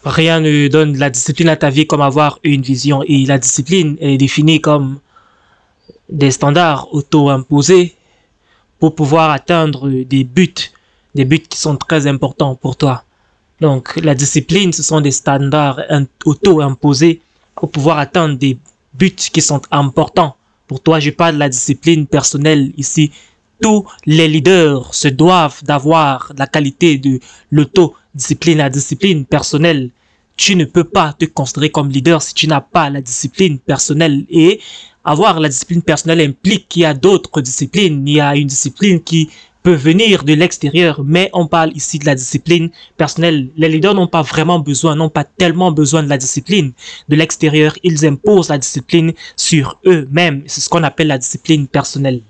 Rien ne donne de la discipline à ta vie comme avoir une vision. Et la discipline est définie comme des standards auto-imposés pour pouvoir atteindre des buts qui sont très importants pour toi. Donc, la discipline, ce sont des standards auto-imposés pour pouvoir atteindre des buts qui sont importants pour toi. Je parle de la discipline personnelle ici. Tous les leaders se doivent d'avoir la qualité de l'autodiscipline, la discipline personnelle. Tu ne peux pas te considérer comme leader si tu n'as pas la discipline personnelle. Et avoir la discipline personnelle implique qu'il y a d'autres disciplines. Il y a une discipline qui peut venir de l'extérieur, mais on parle ici de la discipline personnelle. Les leaders n'ont pas vraiment besoin, n'ont pas tellement besoin de la discipline de l'extérieur. Ils imposent la discipline sur eux-mêmes. C'est ce qu'on appelle la discipline personnelle.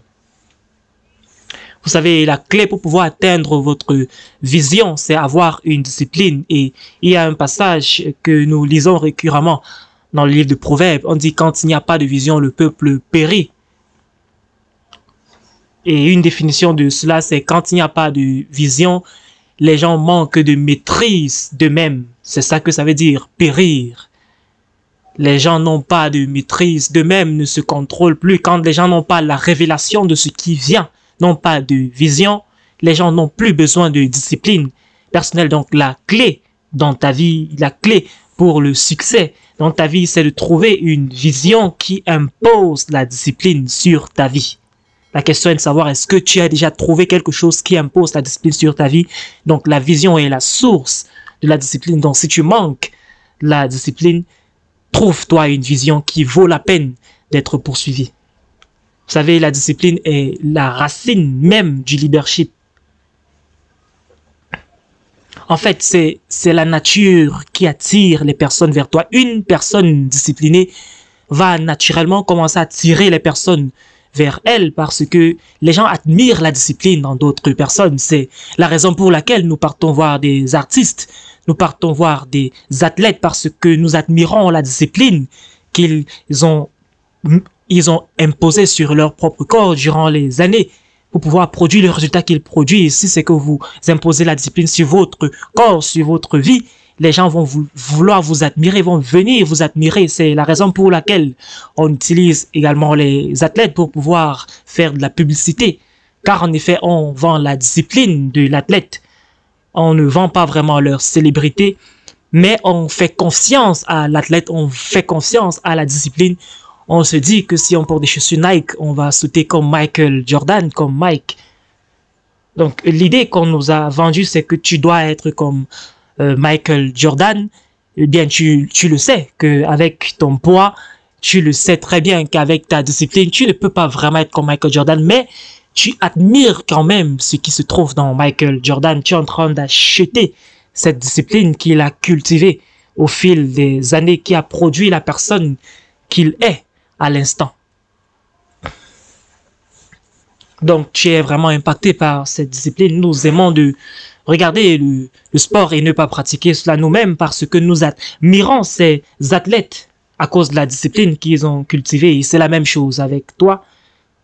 Vous savez, la clé pour pouvoir atteindre votre vision, c'est avoir une discipline. Et il y a un passage que nous lisons récurremment dans le livre de Proverbes. On dit, quand il n'y a pas de vision, le peuple périt. Et une définition de cela, c'est quand il n'y a pas de vision, les gens manquent de maîtrise d'eux-mêmes. C'est ça que ça veut dire, périr. Les gens n'ont pas de maîtrise d'eux-mêmes, ne se contrôlent plus. Quand les gens n'ont pas la révélation de ce qui vient, n'ont pas de vision, les gens n'ont plus besoin de discipline personnelle. Donc la clé dans ta vie, la clé pour le succès dans ta vie, c'est de trouver une vision qui impose la discipline sur ta vie. La question est de savoir, est-ce que tu as déjà trouvé quelque chose qui impose la discipline sur ta vie? Donc la vision est la source de la discipline. Donc si tu manques la discipline, trouve-toi une vision qui vaut la peine d'être poursuivie. Vous savez, la discipline est la racine même du leadership. En fait, c'est la nature qui attire les personnes vers toi. Une personne disciplinée va naturellement commencer à attirer les personnes vers elle parce que les gens admirent la discipline dans d'autres personnes. C'est la raison pour laquelle nous partons voir des artistes, nous partons voir des athlètes parce que nous admirons la discipline qu'ils ont imposé sur leur propre corps durant les années pour pouvoir produire le résultat qu'ils produisent. Si c'est que vous imposez la discipline sur votre corps, sur votre vie, les gens vont vouloir vous admirer, vont venir vous admirer. C'est la raison pour laquelle on utilise également les athlètes pour pouvoir faire de la publicité. Car en effet, on vend la discipline de l'athlète. On ne vend pas vraiment leur célébrité, mais on fait confiance à l'athlète, on fait confiance à la discipline. On se dit que si on porte des chaussures Nike, on va sauter comme Michael Jordan, comme Mike. Donc l'idée qu'on nous a vendue, c'est que tu dois être comme Michael Jordan. Eh bien, tu le sais qu'avec ton poids, tu le sais très bien qu'avec ta discipline, tu ne peux pas vraiment être comme Michael Jordan, mais tu admires quand même ce qui se trouve dans Michael Jordan. Tu es en train d'acheter cette discipline qu'il a cultivée au fil des années, qui a produit la personne qu'il est à l'instant. Donc, tu es vraiment impacté par cette discipline. Nous aimons de regarder le sport et ne pas pratiquer cela nous-mêmes parce que nous admirons ces athlètes à cause de la discipline qu'ils ont cultivée. Et c'est la même chose avec toi.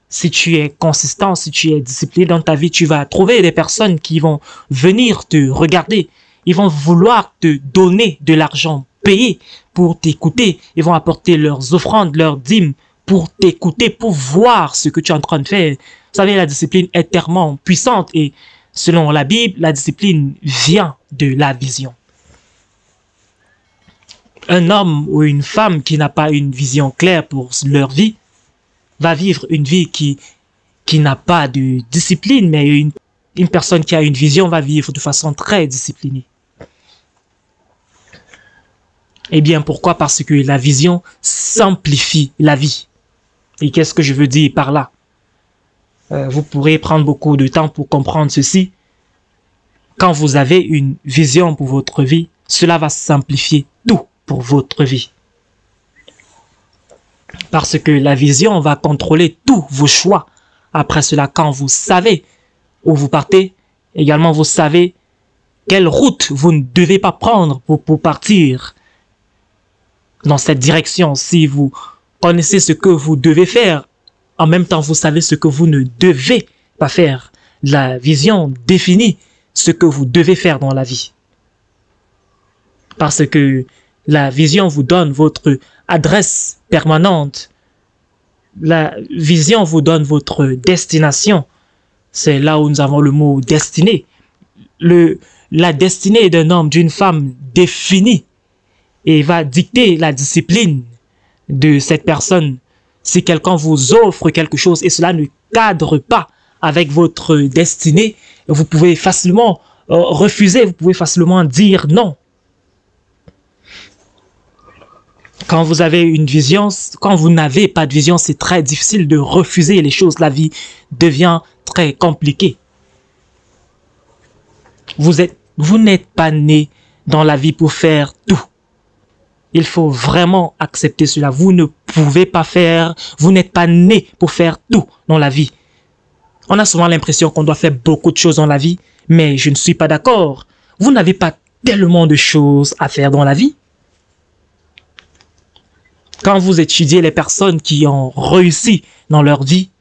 Si tu es consistant, si tu es discipliné dans ta vie, tu vas trouver des personnes qui vont venir te regarder. Ils vont vouloir te donner de l'argent, payer pour t'écouter. Ils vont apporter leurs offrandes, leurs dîmes pour t'écouter, pour voir ce que tu es en train de faire. Vous savez, la discipline est tellement puissante et selon la Bible, la discipline vient de la vision. Un homme ou une femme qui n'a pas une vision claire pour leur vie va vivre une vie qui n'a pas de discipline, mais une personne qui a une vision va vivre de façon très disciplinée. Eh bien, pourquoi? Parce que la vision simplifie la vie. Et qu'est-ce que je veux dire par là? Vous pourrez prendre beaucoup de temps pour comprendre ceci. Quand vous avez une vision pour votre vie, cela va simplifier tout pour votre vie. Parce que la vision va contrôler tous vos choix. Après cela, quand vous savez où vous partez, également vous savez quelle route vous ne devez pas prendre pour partir dans cette direction. Si vous connaissez ce que vous devez faire, en même temps vous savez ce que vous ne devez pas faire. La vision définit ce que vous devez faire dans la vie. Parce que la vision vous donne votre adresse permanente. La vision vous donne votre destination. C'est là où nous avons le mot destinée. La destinée d'un homme, d'une femme définie et va dicter la discipline de cette personne. Si quelqu'un vous offre quelque chose et cela ne cadre pas avec votre destinée, vous pouvez facilement refuser, vous pouvez facilement dire non. Quand vous avez une vision, quand vous n'avez pas de vision, c'est très difficile de refuser les choses. La vie devient très compliquée. Vous n'êtes pas né dans la vie pour faire tout. Il faut vraiment accepter cela. Vous ne pouvez pas faire, vous n'êtes pas né pour faire tout dans la vie. On a souvent l'impression qu'on doit faire beaucoup de choses dans la vie, mais je ne suis pas d'accord. Vous n'avez pas tellement de choses à faire dans la vie. Quand vous étudiez les personnes qui ont réussi dans leur vie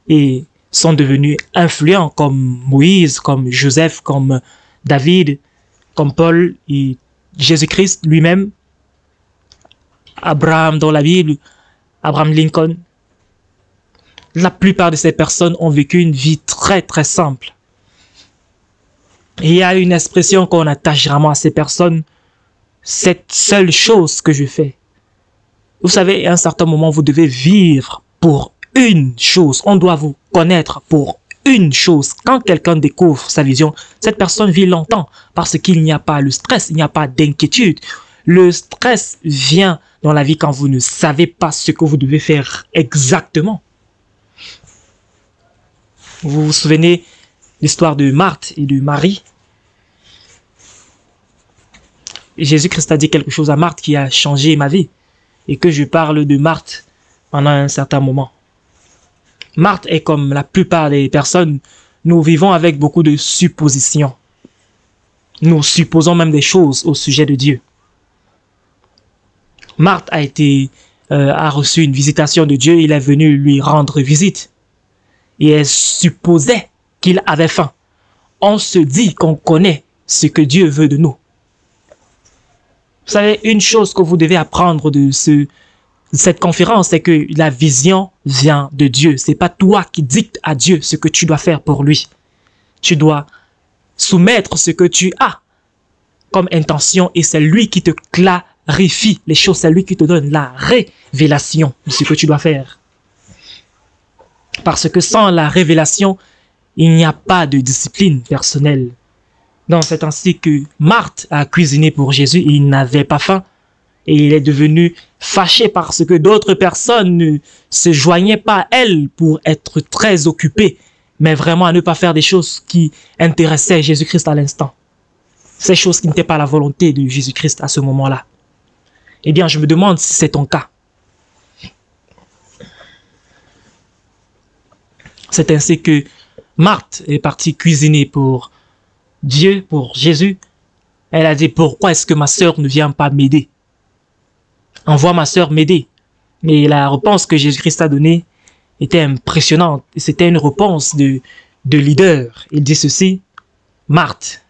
et sont devenus influents comme Moïse, comme Joseph, comme David, comme Paul et Jésus-Christ lui-même, Abraham dans la Bible, Abraham Lincoln, la plupart de ces personnes ont vécu une vie très très simple. Et il y a une expression qu'on attache vraiment à ces personnes, cette seule chose que je fais. Vous savez, à un certain moment, vous devez vivre pour une chose. On doit vous connaître pour une chose. Quand quelqu'un découvre sa vision, cette personne vit longtemps parce qu'il n'y a pas le stress, il n'y a pas d'inquiétude. Le stress vient dans la vie quand vous ne savez pas ce que vous devez faire exactement. Vous vous souvenez de l'histoire de Marthe et de Marie? Jésus-Christ a dit quelque chose à Marthe qui a changé ma vie. Et que je parle de Marthe pendant un certain moment. Marthe est comme la plupart des personnes, nous vivons avec beaucoup de suppositions. Nous supposons même des choses au sujet de Dieu. Marthe a reçu une visitation de Dieu, il est venu lui rendre visite. Et elle supposait qu'il avait faim. On se dit qu'on connaît ce que Dieu veut de nous. Vous savez, une chose que vous devez apprendre de cette conférence, c'est que la vision vient de Dieu. C'est pas toi qui dictes à Dieu ce que tu dois faire pour lui. Tu dois soumettre ce que tu as comme intention et c'est lui qui te clarifie les choses. C'est lui qui te donne la révélation de ce que tu dois faire. Parce que sans la révélation, il n'y a pas de discipline personnelle. Donc, c'est ainsi que Marthe a cuisiné pour Jésus et il n'avait pas faim. Et il est devenu fâché parce que d'autres personnes ne se joignaient pas à elle pour être très occupées, mais vraiment à ne pas faire des choses qui intéressaient Jésus-Christ à l'instant. Ces choses qui n'étaient pas la volonté de Jésus-Christ à ce moment-là. Eh bien, je me demande si c'est ton cas. C'est ainsi que Marthe est partie cuisiner pour Dieu, pour Jésus. Elle a dit, pourquoi est-ce que ma sœur ne vient pas m'aider? Envoie ma sœur m'aider. Mais la réponse que Jésus-Christ a donnée était impressionnante. C'était une réponse de leader. Il dit ceci, Marthe,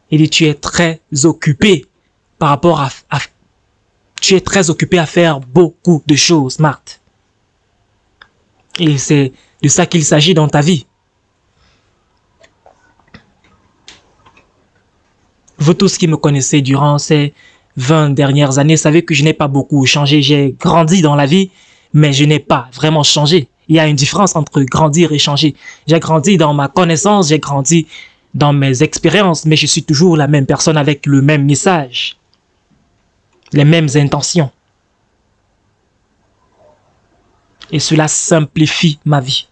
il dit, tu es très occupée par rapport tu es très occupée à faire beaucoup de choses, Marthe. Et c'est de ça qu'il s'agit dans ta vie. Vous tous qui me connaissez durant ces 20 dernières années, savez que je n'ai pas beaucoup changé. J'ai grandi dans la vie, mais je n'ai pas vraiment changé. Il y a une différence entre grandir et changer. J'ai grandi dans ma connaissance, j'ai grandi dans mes expériences, mais je suis toujours la même personne avec le même message, les mêmes intentions. Et cela simplifie ma vie.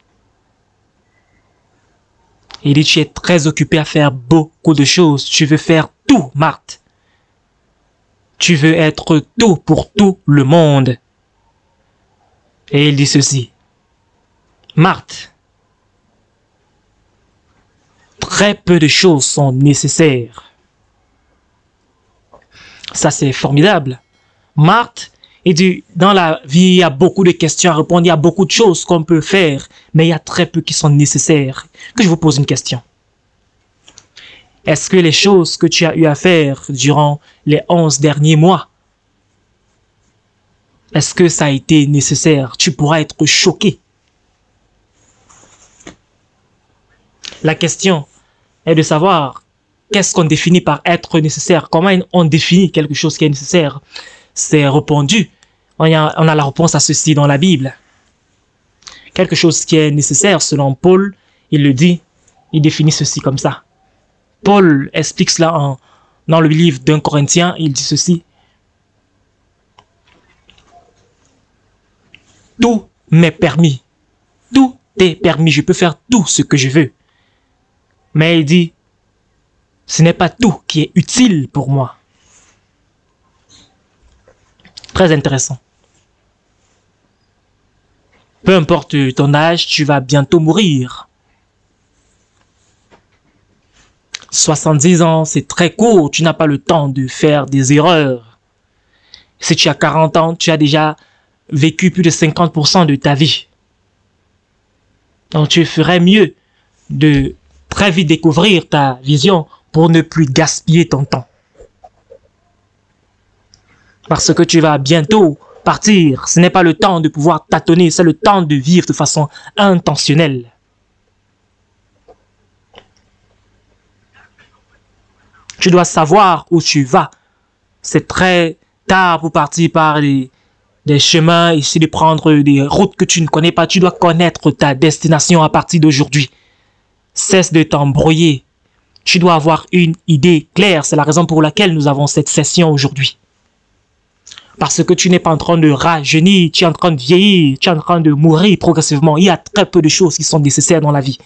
Il dit, tu es très occupé à faire beaucoup de choses. Tu veux faire tout, Marthe. Tu veux être tout pour tout le monde. Et il dit ceci. Marthe, très peu de choses sont nécessaires. Ça, c'est formidable. Marthe, il dit, dans la vie, il y a beaucoup de questions à répondre, il y a beaucoup de choses qu'on peut faire, mais il y a très peu qui sont nécessaires. Que je vous pose une question. Est-ce que les choses que tu as eu à faire durant les 11 derniers mois, est-ce que ça a été nécessaire? Tu pourras être choqué. La question est de savoir qu'est-ce qu'on définit par être nécessaire. Comment on définit quelque chose qui est nécessaire? C'est répondu. On a la réponse à ceci dans la Bible. Quelque chose qui est nécessaire, selon Paul, il le dit, il définit ceci comme ça. Paul explique cela dans le livre d'1 Corinthiens, il dit ceci. Tout m'est permis. Tout est permis. Je peux faire tout ce que je veux. Mais il dit, ce n'est pas tout qui est utile pour moi. Très intéressant. Peu importe ton âge, tu vas bientôt mourir. 70 ans, c'est très court. Tu n'as pas le temps de faire des erreurs. Si tu as 40 ans, tu as déjà vécu plus de 50% de ta vie. Donc tu ferais mieux de très vite découvrir ta vision pour ne plus gaspiller ton temps. Parce que tu vas bientôt partir. Ce n'est pas le temps de pouvoir tâtonner, c'est le temps de vivre de façon intentionnelle. Tu dois savoir où tu vas. C'est très tard pour partir par des chemins, essayer de prendre des routes que tu ne connais pas. Tu dois connaître ta destination à partir d'aujourd'hui. Cesse de t'embrouiller. Tu dois avoir une idée claire. C'est la raison pour laquelle nous avons cette session aujourd'hui. Parce que tu n'es pas en train de rajeunir, tu es en train de vieillir, tu es en train de mourir progressivement. Il y a très peu de choses qui sont nécessaires dans la vie.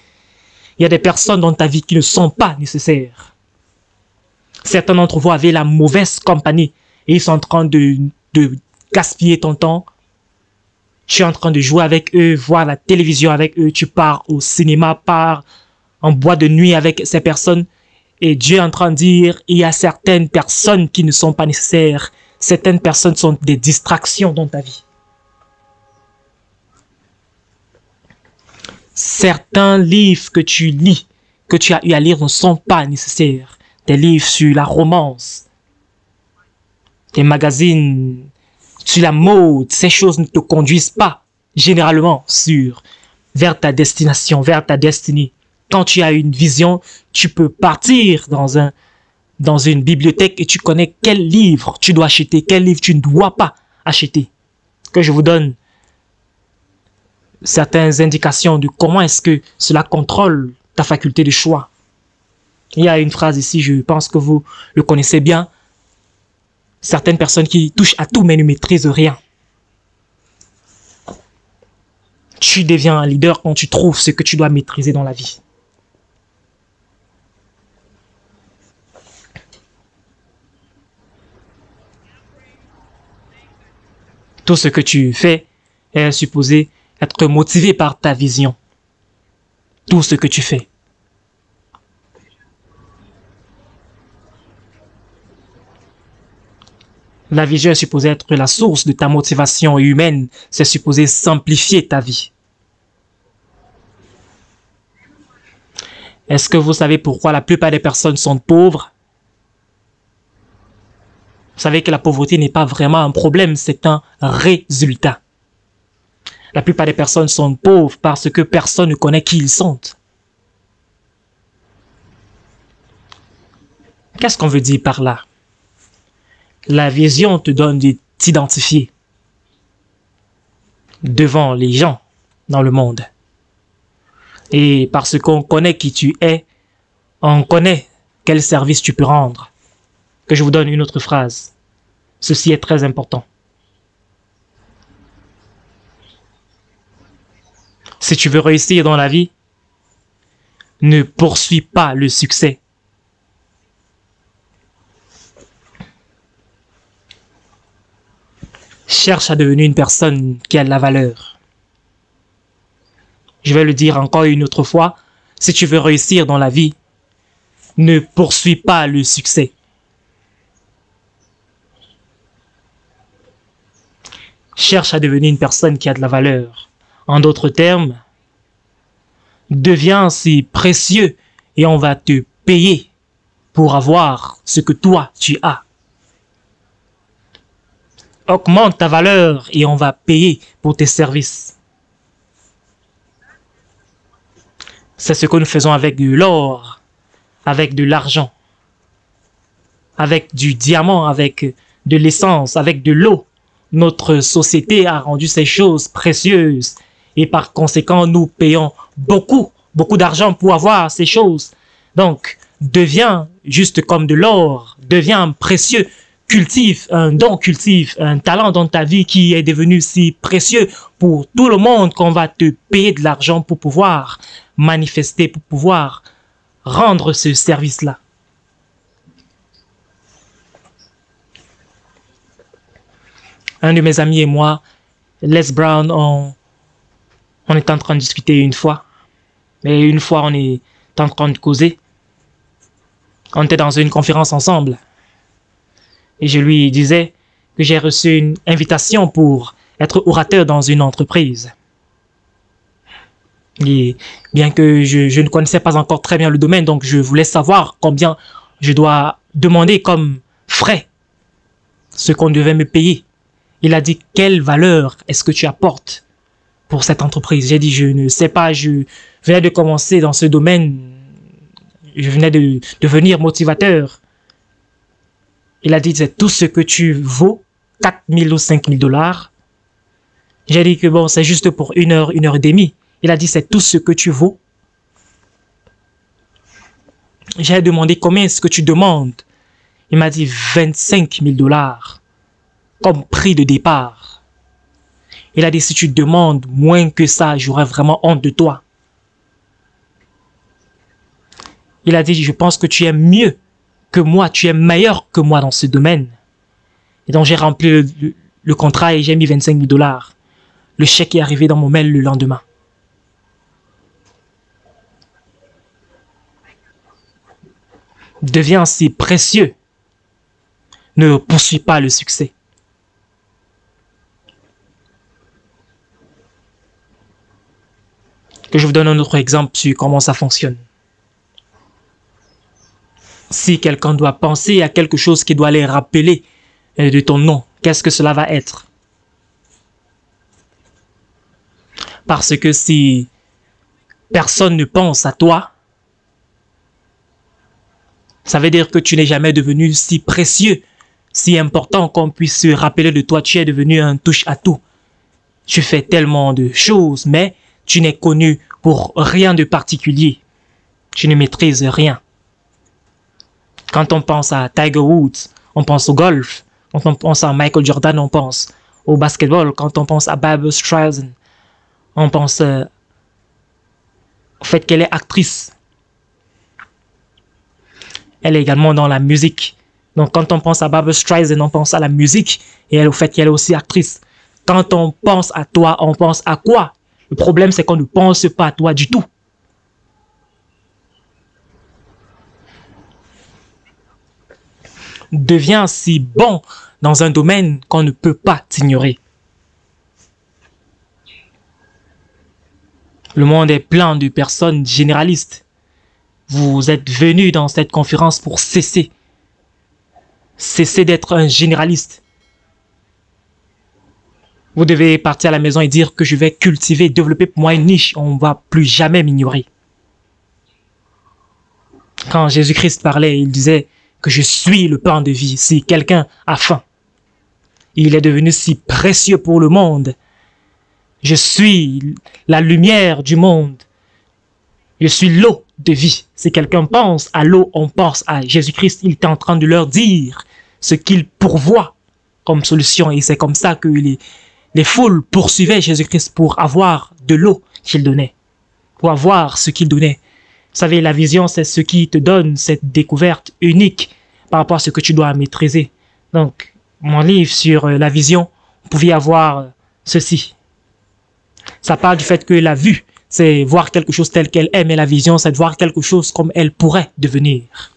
Il y a des personnes dans ta vie qui ne sont pas nécessaires. Certains d'entre vous avaient la mauvaise compagnie et ils sont en train de gaspiller ton temps. Tu es en train de jouer avec eux, voir la télévision avec eux, tu pars au cinéma, pars en boîte de nuit avec ces personnes. Et Dieu est en train de dire, il y a certaines personnes qui ne sont pas nécessaires. Certaines personnes sont des distractions dans ta vie. Certains livres que tu lis, que tu as eu à lire ne sont pas nécessaires. Des livres sur la romance, des magazines sur la mode, ces choses ne te conduisent pas généralement vers ta destination, vers ta destinée. Quand tu as une vision, tu peux partir dans une bibliothèque et tu connais quel livre tu dois acheter, quel livre tu ne dois pas acheter. Que je vous donne certaines indications de comment est-ce que cela contrôle ta faculté de choix. Il y a une phrase ici, je pense que vous le connaissez bien. Certaines personnes qui touchent à tout mais ne maîtrisent rien. Tu deviens un leader quand tu trouves ce que tu dois maîtriser dans la vie. Tout ce que tu fais est supposé être motivé par ta vision. Tout ce que tu fais. La vision est supposée être la source de ta motivation humaine. C'est supposé simplifier ta vie. Est-ce que vous savez pourquoi la plupart des personnes sont pauvres? Vous savez que la pauvreté n'est pas vraiment un problème, c'est un résultat. La plupart des personnes sont pauvres parce que personne ne connaît qui ils sont. Qu'est-ce qu'on veut dire par là? La vision te donne de t'identifier devant les gens dans le monde. Et parce qu'on connaît qui tu es, on connaît quel service tu peux rendre. Que je vous donne une autre phrase. Ceci est très important. Si tu veux réussir dans la vie, ne poursuis pas le succès. Cherche à devenir une personne qui a de la valeur. Je vais le dire encore une autre fois. Si tu veux réussir dans la vie, ne poursuis pas le succès. Cherche à devenir une personne qui a de la valeur. En d'autres termes, deviens si précieux et on va te payer pour avoir ce que toi, tu as. Augmente ta valeur et on va payer pour tes services. C'est ce que nous faisons avec de l'or, avec de l'argent, avec du diamant, avec de l'essence, avec de l'eau. Notre société a rendu ces choses précieuses et par conséquent, nous payons beaucoup d'argent pour avoir ces choses. Donc, deviens juste comme de l'or, deviens précieux, cultive un don, cultive un talent dans ta vie qui est devenu si précieux pour tout le monde qu'on va te payer de l'argent pour pouvoir manifester, pour pouvoir rendre ce service-là. Un de mes amis et moi, Les Brown, on est en train de discuter une fois. Et une fois, on est en train de causer. On était dans une conférence ensemble. Et je lui disais que j'ai reçu une invitation pour être orateur dans une entreprise. Et bien que je ne connaissais pas encore très bien le domaine, donc je voulais savoir combien je dois demander comme frais, ce qu'on devait me payer. Il a dit, quelle valeur est-ce que tu apportes pour cette entreprise? J'ai dit, je ne sais pas, je venais de commencer dans ce domaine, je venais de devenir motivateur. Il a dit, c'est tout ce que tu vaux, 4 000 ou 5 000 $. J'ai dit que bon, c'est juste pour une heure et demie. Il a dit, c'est tout ce que tu vaux. J'ai demandé, combien est-ce que tu demandes? Il m'a dit, 25 000 $ comme prix de départ. Il a dit, si tu demandes moins que ça, j'aurais vraiment honte de toi. Il a dit, je pense que tu es mieux que moi, tu es meilleur que moi dans ce domaine. Et donc j'ai rempli le contrat et j'ai mis 25 000 $. Le chèque est arrivé dans mon mail le lendemain. Deviens si précieux. Ne poursuis pas le succès. Que je vous donne un autre exemple sur comment ça fonctionne. Si quelqu'un doit penser à quelque chose qui doit les rappeler de ton nom, qu'est-ce que cela va être? Parce que si personne ne pense à toi, ça veut dire que tu n'es jamais devenu si précieux, si important qu'on puisse se rappeler de toi. Tu es devenu un touche-à-tout. Tu fais tellement de choses, mais tu n'es connu pour rien de particulier. Tu ne maîtrises rien. Quand on pense à Tiger Woods, on pense au golf. Quand on pense à Michael Jordan, on pense au basketball. Quand on pense à Barbra Streisand, on pense au fait qu'elle est actrice. Elle est également dans la musique. Donc quand on pense à Barbra Streisand, on pense à la musique et au fait qu'elle est aussi actrice. Quand on pense à toi, on pense à quoi? Le problème, c'est qu'on ne pense pas à toi du tout. Deviens si bon dans un domaine qu'on ne peut pas t'ignorer. Le monde est plein de personnes généralistes. Vous êtes venus dans cette conférence pour cesser d'être un généraliste. Vous devez partir à la maison et dire que je vais cultiver, développer pour moi une niche. On ne va plus jamais m'ignorer. Quand Jésus-Christ parlait, il disait que je suis le pain de vie. Si quelqu'un a faim, il est devenu si précieux pour le monde. Je suis la lumière du monde. Je suis l'eau de vie. Si quelqu'un pense à l'eau, on pense à Jésus-Christ. Il était en train de leur dire ce qu'il pourvoit comme solution. Et c'est comme ça que les foules poursuivaient Jésus-Christ pour avoir de l'eau qu'il donnait, pour avoir ce qu'il donnait. Vous savez, la vision, c'est ce qui te donne cette découverte unique par rapport à ce que tu dois maîtriser. Donc, mon livre sur la vision, vous pouviez avoir ceci. Ça parle du fait que la vue, c'est voir quelque chose tel qu'elle est, mais la vision, c'est de voir quelque chose comme elle pourrait devenir.